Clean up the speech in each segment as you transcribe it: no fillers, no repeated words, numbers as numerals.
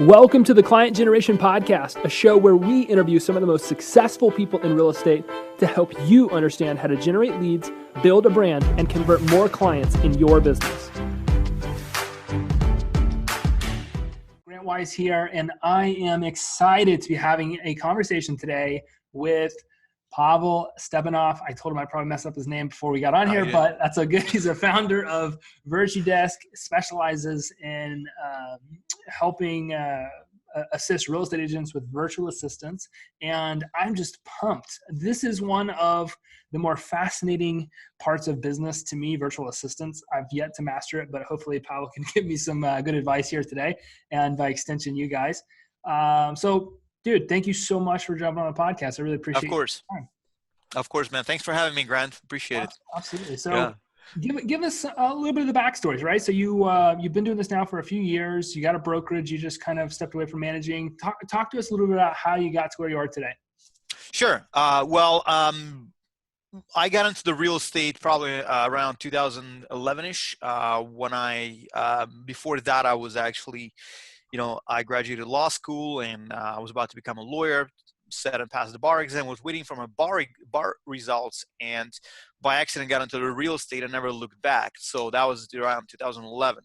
Welcome to the Client Generation Podcast, a show where we interview some of the most successful people in real estate to help you understand how to generate leads, build a brand, and convert more clients in your business. Grant Wise here, and I am excited to be having a conversation today with Pavel Stepanov. I told him I probably messed up his name before we got on here, but that's so good. He's a founder of Virtudesk, specializes in helping assist real estate agents with virtual assistants. And I'm just pumped. This is one of the more fascinating parts of business to me, virtual assistants. I've yet to master it, but hopefully Pavel can give me some good advice here today, and by extension, you guys. So dude, thank you so much for jumping on the podcast. I really appreciate it. Of course, man. Thanks for having me, Grant. Appreciate it. Absolutely. So give us a little bit of the backstories, right? So you've been doing this now for a few years. You got a brokerage. You just kind of stepped away from managing. Talk to us a little bit about how you got to where you are today. Sure. I got into the real estate probably around 2011-ish. Before that, I was actually, I graduated law school and I was about to become a lawyer, set and passed the bar exam, was waiting for my bar results, and by accident got into the real estate and never looked back. So that was around 2011.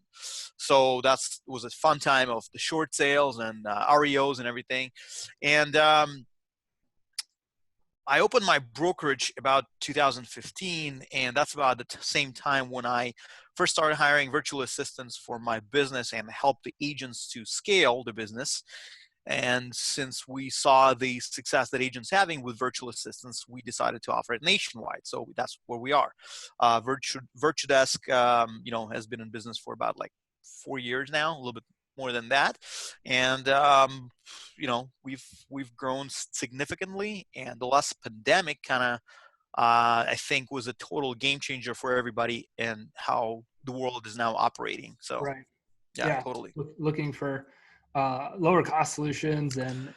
So that was a fun time of the short sales and REOs and everything. And I opened my brokerage about 2015, and that's about the same time when I first started hiring virtual assistants for my business and help the agents to scale the business. And since we saw the success that agents having with virtual assistants, we decided to offer it nationwide. So that's where we are. Virtudesk, has been in business for about like 4 years now, a little bit more than that. And, we've grown significantly. And the last pandemic kind of, I think, was a total game changer for everybody and how the world is now operating. So, right. Yeah, totally. Looking for lower cost solutions, and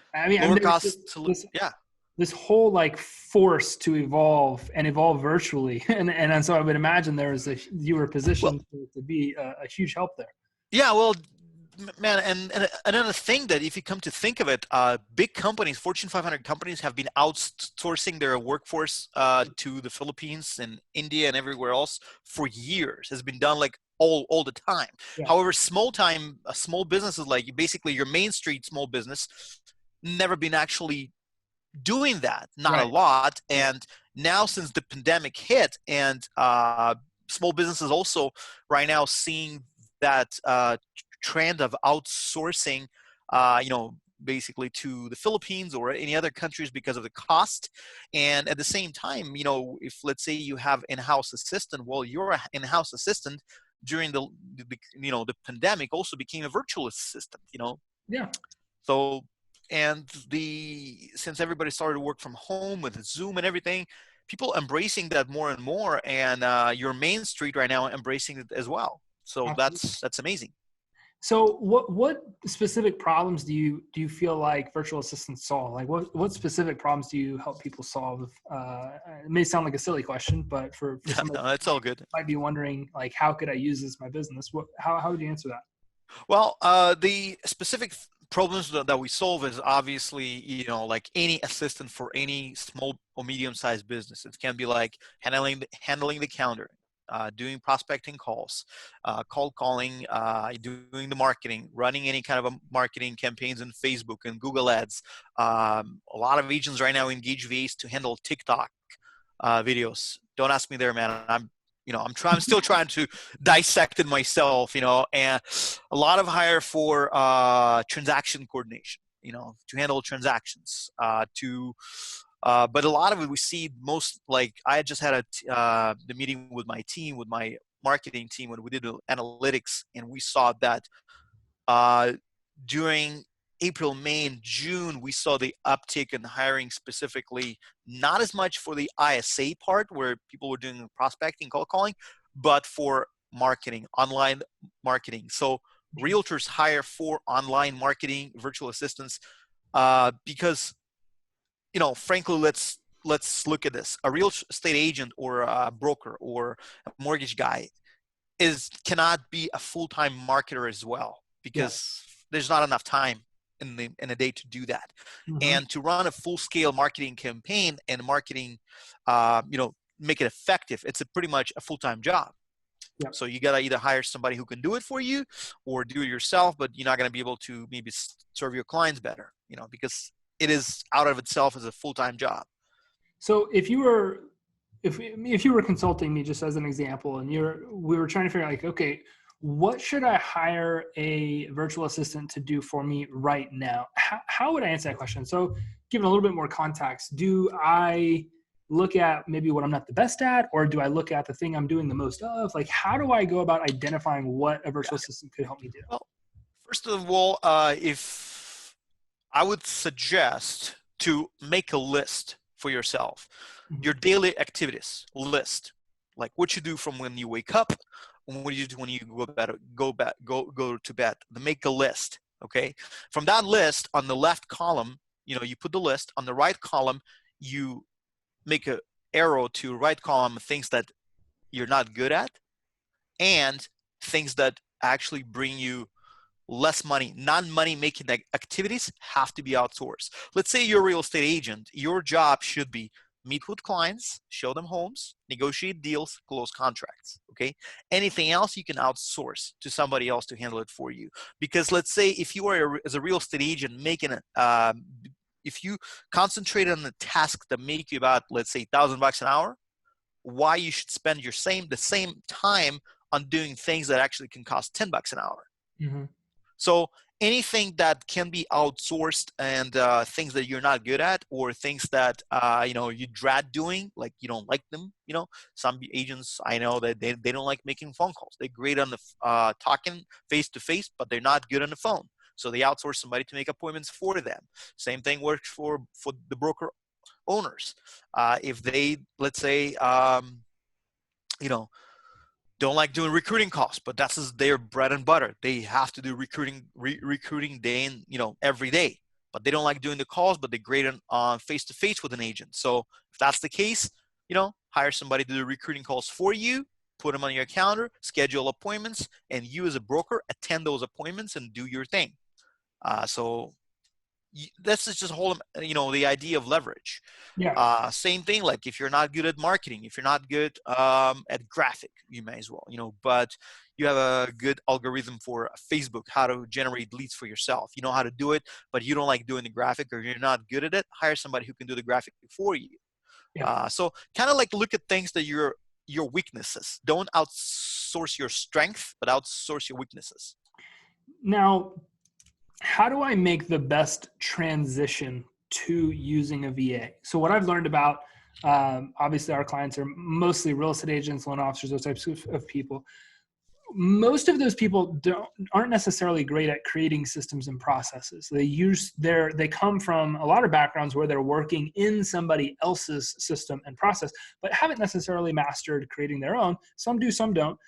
this whole like force to evolve virtually, and so I would imagine you were positioned to be a huge help there. Yeah, well, man, and another thing that if you come to think of it, big companies, Fortune 500 companies, have been outsourcing their workforce to the Philippines and India and everywhere else for years. Has been done like all the time. Yeah. However, small businesses, like basically your Main Street small business, never been actually doing that, not a lot. And now since the pandemic hit, and small businesses also right now seeing that trend of outsourcing, basically to the Philippines or any other countries because of the cost. And at the same time, if let's say you have in-house assistant, well, your in-house assistant during the pandemic also became a virtual assistant, Yeah. So, and since everybody started to work from home with Zoom and everything, people embracing that more and more, and your Main Street right now embracing it as well. So that's amazing. So what specific problems do you feel like virtual assistants solve? Like what specific problems do you help people solve? It may sound like a silly question, but for somebody it's all good. Might be wondering, like, how could I use this in my business? How would you answer that? Well, the specific problems that we solve is obviously, like any assistant for any small or medium-sized business. It can be like handling the calendar, doing prospecting calls, cold calling, doing the marketing, running any kind of a marketing campaigns in Facebook and Google Ads. A lot of agents right now engage VAs to handle TikTok videos. Don't ask me there, man. I'm still trying to dissect it myself, and a lot of hire for transaction coordination, to handle transactions, but a lot of it we see most, like I just had the meeting with my team, with my marketing team, when we did the analytics, and we saw that during April, May, and June, we saw the uptick in hiring specifically, not as much for the ISA part where people were doing prospecting, cold calling, but for marketing, online marketing. So realtors hire for online marketing, virtual assistants, because, frankly, let's look at this. A real estate agent or a broker or a mortgage guy cannot be a full-time marketer as well, because there's not enough time in a day to do that. And to run a full-scale marketing campaign and marketing, make it effective, it's pretty much a full-time job. Yep. So you got to either hire somebody who can do it for you or do it yourself, but you're not going to be able to maybe serve your clients better, because it is out of itself as a full-time job. So if you were consulting me, just as an example, and we were trying to figure out, like, okay, what should I hire a virtual assistant to do for me right now? How would I answer that question? So given a little bit more context, do I look at maybe what I'm not the best at, or do I look at the thing I'm doing the most of? Like, how do I go about identifying what a virtual assistant could help me do? Well, first of all, if I would suggest to make a list for yourself, your daily activities list, like what you do from when you wake up, and what do you do when you go to bed. Make a list, okay? From that list, on the left column, you put the list. On the right column, you make an arrow to right column things that you're not good at and things that actually bring you less money. Non-money making activities have to be outsourced. Let's say you're a real estate agent. Your job should be meet with clients, show them homes, negotiate deals, close contracts, okay? Anything else you can outsource to somebody else to handle it for you. Because let's say if you are as a real estate agent if you concentrate on the task that make you about, let's say, $1,000 an hour, why you should spend the same time on doing things that actually can cost $10 an hour. So anything that can be outsourced and things that you're not good at, or things that you dread doing, like you don't like them. Some agents I know that they don't like making phone calls. They're great on the talking face to face, but they're not good on the phone. So they outsource somebody to make appointments for them. Same thing works for the broker owners. If they, let's say, don't like doing recruiting calls, but that's their bread and butter. They have to do recruiting day in, every day, but they don't like doing the calls, but they're great on face-to-face with an agent. So if that's the case, hire somebody to do recruiting calls for you, put them on your calendar, schedule appointments, and you as a broker attend those appointments and do your thing. This is just the idea of leverage. Yeah. Same thing, like if you're not good at marketing, if you're not good at graphic, you may as well, but you have a good algorithm for Facebook, how to generate leads for yourself. You know how to do it, but you don't like doing the graphic, or you're not good at it, hire somebody who can do the graphic for you. Yeah. So kind of like look at things that your weaknesses. Don't outsource your strength, but outsource your weaknesses. Now, how do I make the best transition to using a VA? So what I've learned about, obviously our clients are mostly real estate agents, loan officers, those types of people. Most of those people aren't necessarily great at creating systems and processes. They come from a lot of backgrounds where they're working in somebody else's system and process, but haven't necessarily mastered creating their own. Some do, some don't.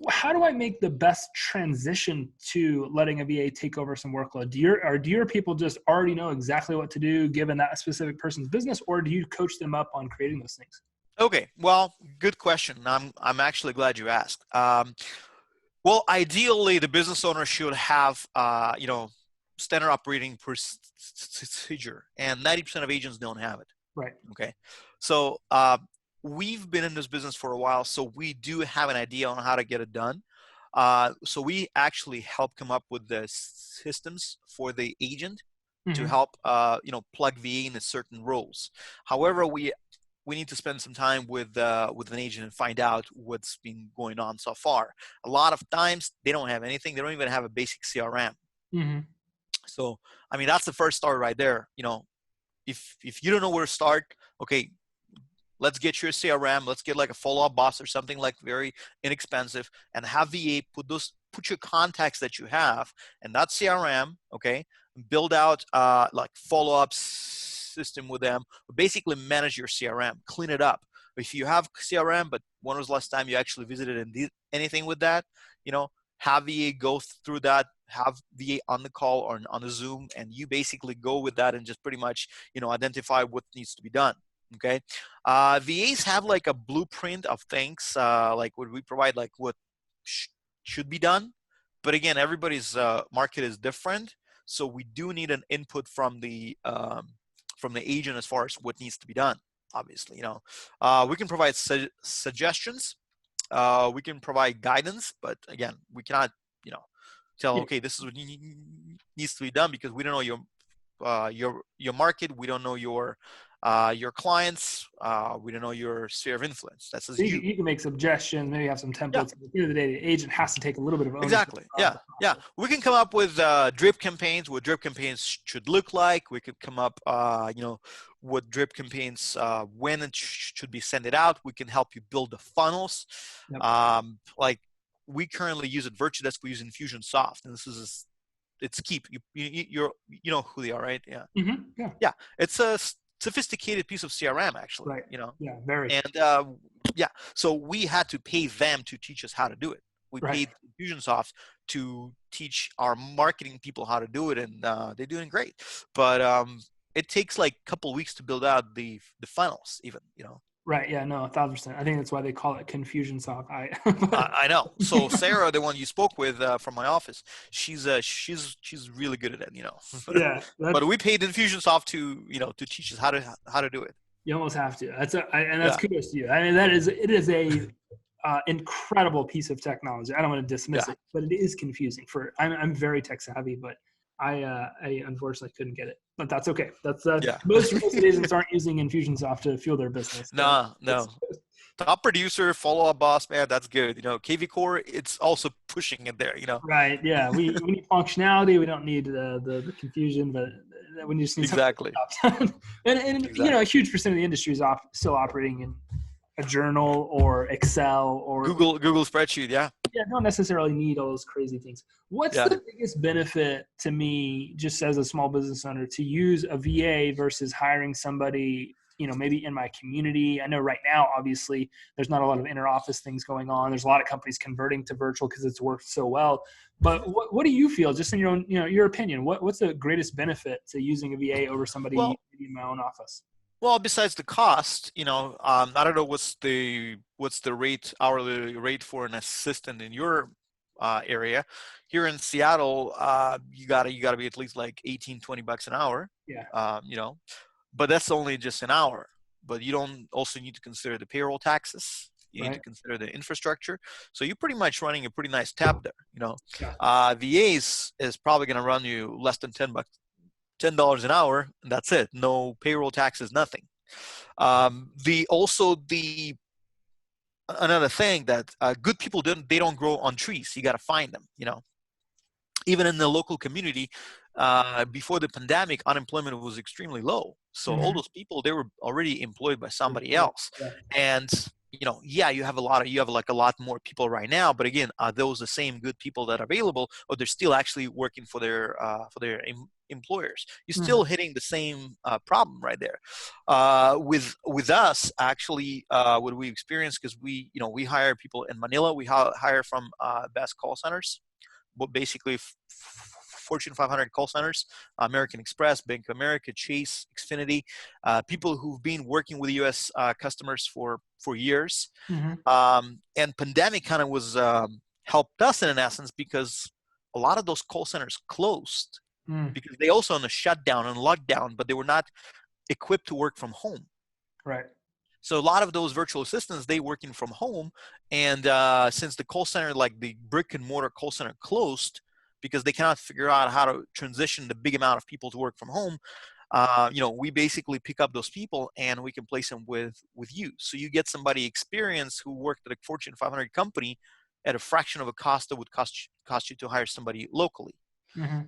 How do I make the best transition to letting a VA take over some workload? Do your people just already know exactly what to do given that specific person's business, or do you coach them up on creating those things? Okay, well, good question. I'm actually glad you asked. Well, ideally, the business owner should have standard operating procedure, and 90% of agents don't have it. Right. Okay, so we've been in this business for a while, so we do have an idea on how to get it done. So we actually help come up with the systems for the agent to help plug VA into certain roles. However, we need to spend some time with an agent and find out what's been going on so far. A lot of times they don't have anything. They don't even have a basic CRM. So I mean, that's the first start right there. If you don't know where to start, okay, let's get you a CRM. Let's get like a follow-up boss or something like very inexpensive, and have VA put your contacts that you have in that CRM, okay, build out like follow-up system with them. Basically manage your CRM, clean it up. If you have CRM, but when was the last time you actually visited and did anything with that, have VA go through that, have VA on the call or on the Zoom, and you basically go with that and just pretty much, identify what needs to be done. Okay. VAs have like a blueprint of things, like what we provide, like what should be done. But again, everybody's market is different. So we do need an input from the agent as far as what needs to be done. Obviously, we can provide suggestions, we can provide guidance, but again, we cannot, tell, Yeah. okay, this is what needs to be done, because we don't know your market, we don't know your clients, we don't know your sphere of influence. That's So as you can make suggestions, maybe have some yeah. templates. At the end of the day, the agent has to take a little bit of ownership. Exactly. Yeah. Yeah. We can come up with drip campaigns, what drip campaigns should look like. We could come up, what drip campaigns, when it should be sent it out. We can help you build the funnels. Yep. Like we currently use at Virtudesk, we use Infusionsoft, and it's Keep. You know who they are, right? Yeah. Mm-hmm. Yeah. Yeah. It's a sophisticated piece of CRM, actually. Right. Yeah. Very. And yeah, so we had to pay them to teach us how to do it. We Right. paid Infusionsoft to teach our marketing people how to do it, and they're doing great. But it takes like a couple of weeks to build out the funnels, even. Right. Yeah. No, 1,000%. I think that's why they call it Confusionsoft. I know. So Sarah, the one you spoke with from my office, she's really good at it. Yeah. But we paid Infusionsoft to teach us how to do it. You almost have to. That's Yeah. kudos to you. I mean, it is a incredible piece of technology. I don't want to dismiss Yeah. it, but it is confusing. I'm very tech savvy, but I unfortunately couldn't get it. But that's okay. That's Yeah. most real estate agents aren't using Infusionsoft to fuel their business. No. Top producer, follow-up boss, man, that's good. KV Core, it's also pushing it there. Right. Yeah. We need functionality. We don't need the confusion, but we just need exactly. and Exactly. a huge percent of the industry is still operating in a journal or Excel or Google spreadsheet. Yeah. Yeah, don't necessarily need all those crazy things. What's the biggest benefit to me, just as a small business owner, to use a VA versus hiring somebody, maybe in my community? I know right now, obviously, there's not a lot of inter-office things going on. There's a lot of companies converting to virtual because it's worked so well. But what do you feel, just in your own, your opinion? What's the greatest benefit to using a VA over somebody in my own office? Well, besides the cost, I don't know what's the hourly rate for an assistant in your area. Here in Seattle, you gotta be at least like $18-20 an hour. Yeah. But that's only just an hour. But you don't also need to consider the payroll taxes. You need to consider the infrastructure. So you're pretty much running a pretty nice tab there. Yeah. VAs is probably gonna run you less than $10 an hour, and that's it. No payroll taxes, nothing. Another thing that good people don't grow on trees. You got to find them. Even in the local community, before the pandemic, unemployment was extremely low. So all those people, they were already employed by somebody else. Yeah. And you have a lot more people right now, but again, are those the same good people that are available, or they're still actually working for their employers? You're still hitting the same problem right there. With us, actually, what we experience, because we hire people in Manila, we hire from best call centers, but basically Fortune 500 call centers, American Express, Bank of America, Chase, Xfinity, people who've been working with U.S. Customers for years. And pandemic kind of was helped us in an essence, because a lot of those call centers closed because they also on a shutdown and lockdown, but they were not equipped to work from home. Right. So a lot of those virtual assistants, they working from home. And since the call center, like the brick and mortar call center closed, because they cannot figure out how to transition the big amount of people to work from home, we basically pick up those people and we can place them with you. So you get somebody experienced who worked at a Fortune 500 company at a fraction of a cost that would cost you to hire somebody locally.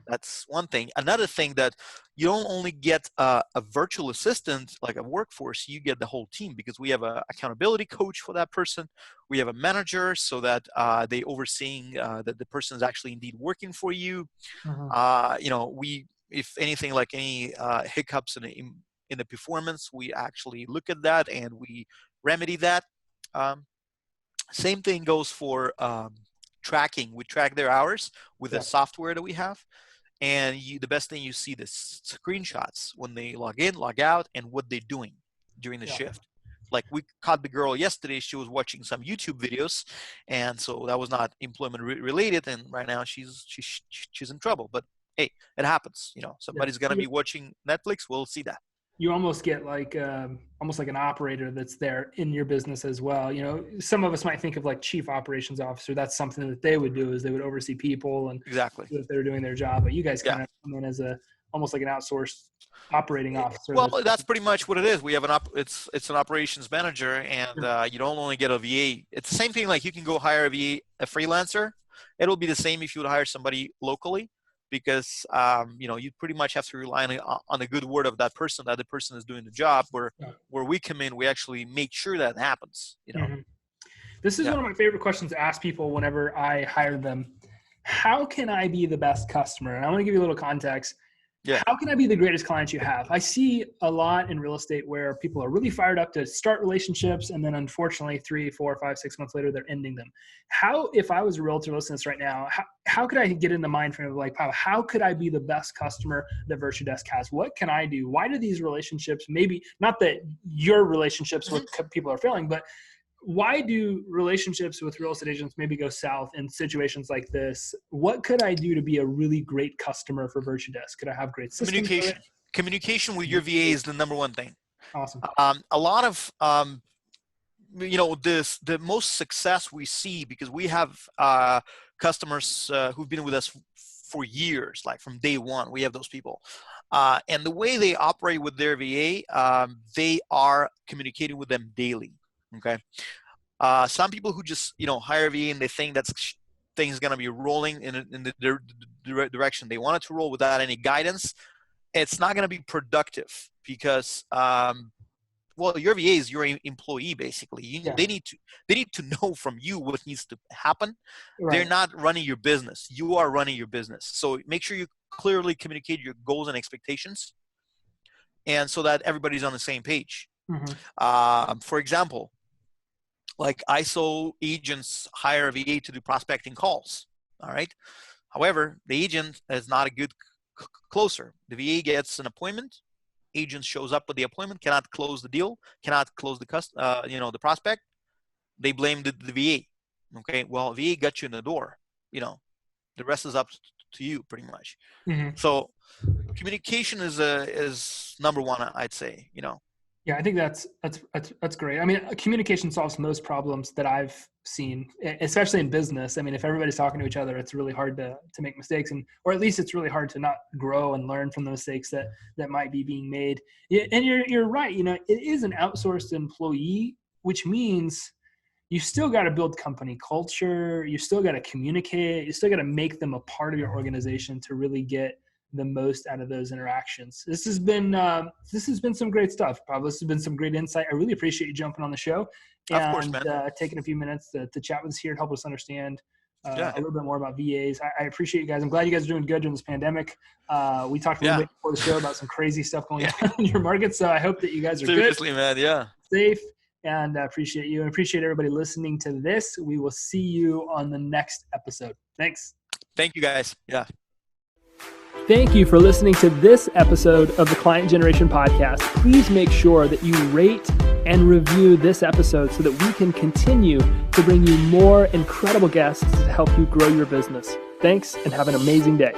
That's one thing. Another thing, that you don't only get a virtual assistant, like a workforce, you get the whole team, because we have an accountability coach for that person. We have a manager, so that they overseeing that the person is actually indeed working for you. We, if anything, like any hiccups in the performance, we actually look at that and we remedy that. Same thing goes for tracking. We track their hours with the software that we have, and the best thing, you see the screenshots when they log in, log out, and what they're doing during the shift. like we caught the girl yesterday. She was watching some YouTube videos, and so that was not employment related. And right now she's in trouble. But hey, it happens. Somebody's gonna be watching Netflix. We'll see that. You almost get like almost like an operator that's there in your business as well. Some of us might think of like chief operations officer. That's something that they would do, is they would oversee people and exactly if they're doing their job. But you guys kind of come in as almost like an outsourced operating officer. Well, that's pretty much what it is. We have it's an operations manager, and you don't only get a VA. It's the same thing. Like you can go hire a VA, a freelancer. It'll be the same if you would hire somebody locally. Because you pretty much have to rely on the good word of that person, that the person is doing the job. Where we come in, we actually make sure that happens. Mm-hmm. This is one of my favorite questions to ask people whenever I hire them. How can I be the best customer? And I want to give you a little context. Yeah. How can I be the greatest client you have? I see a lot in real estate where people are really fired up to start relationships, and then unfortunately 3, 4, 5, 6 months later, they're ending them. If I was a realtor listening to this right now, how could I get in the mind frame of like, how could I be the best customer that Virtudesk has? What can I do? Why do these relationships, maybe not that your relationships with people are failing, but why do relationships with real estate agents maybe go south in situations like this? What could I do to be a really great customer for Virtudesk? Could I have great systems? Communication with your VA is the number one thing. Awesome. A lot of, the most success we see, because we have customers who've been with us for years, like from day one, we have those people. And the way they operate with their VA, they are communicating with them daily. Okay. Some people who just, hire VA and they think that things going to be rolling in the direction they want it to roll without any guidance. It's not going to be productive because, your VA is your employee basically. They need to know from you what needs to happen. Right. They're not running your business. You are running your business. So make sure you clearly communicate your goals and expectations, and so that everybody's on the same page. Mm-hmm. For example, like I saw agents hire a VA to do prospecting calls. All right. However, the agent is not a good closer. The VA gets an appointment. Agent shows up with the appointment, cannot close the deal, cannot close the prospect. They blame the VA. Okay. Well, VA got you in the door. The rest is up to you pretty much. Mm-hmm. So communication is number one, I'd say. Yeah, I think that's great. I mean, communication solves most problems that I've seen, especially in business. I mean, if everybody's talking to each other, it's really hard to make mistakes, or at least it's really hard to not grow and learn from the mistakes that might be being made. And you're right. It is an outsourced employee, which means you still got to build company culture. You still got to communicate. You still got to make them a part of your organization to really get the most out of those interactions. This has been some great stuff, Pavel. This has been some great insight. I really appreciate you jumping on the show and of course, man. Taking a few minutes to chat with us here and help us understand a little bit more about VAs. I appreciate you guys. I'm glad you guys are doing good during this pandemic. We talked a little bit before the show about some crazy stuff going on in your market. So I hope that you guys are Seriously, man. Yeah. Safe, and I appreciate you. I appreciate everybody listening to this. We will see you on the next episode. Thanks. Thank you, guys. Yeah. Thank you for listening to this episode of the Client Generation Podcast. Please make sure that you rate and review this episode so that we can continue to bring you more incredible guests to help you grow your business. Thanks, and have an amazing day.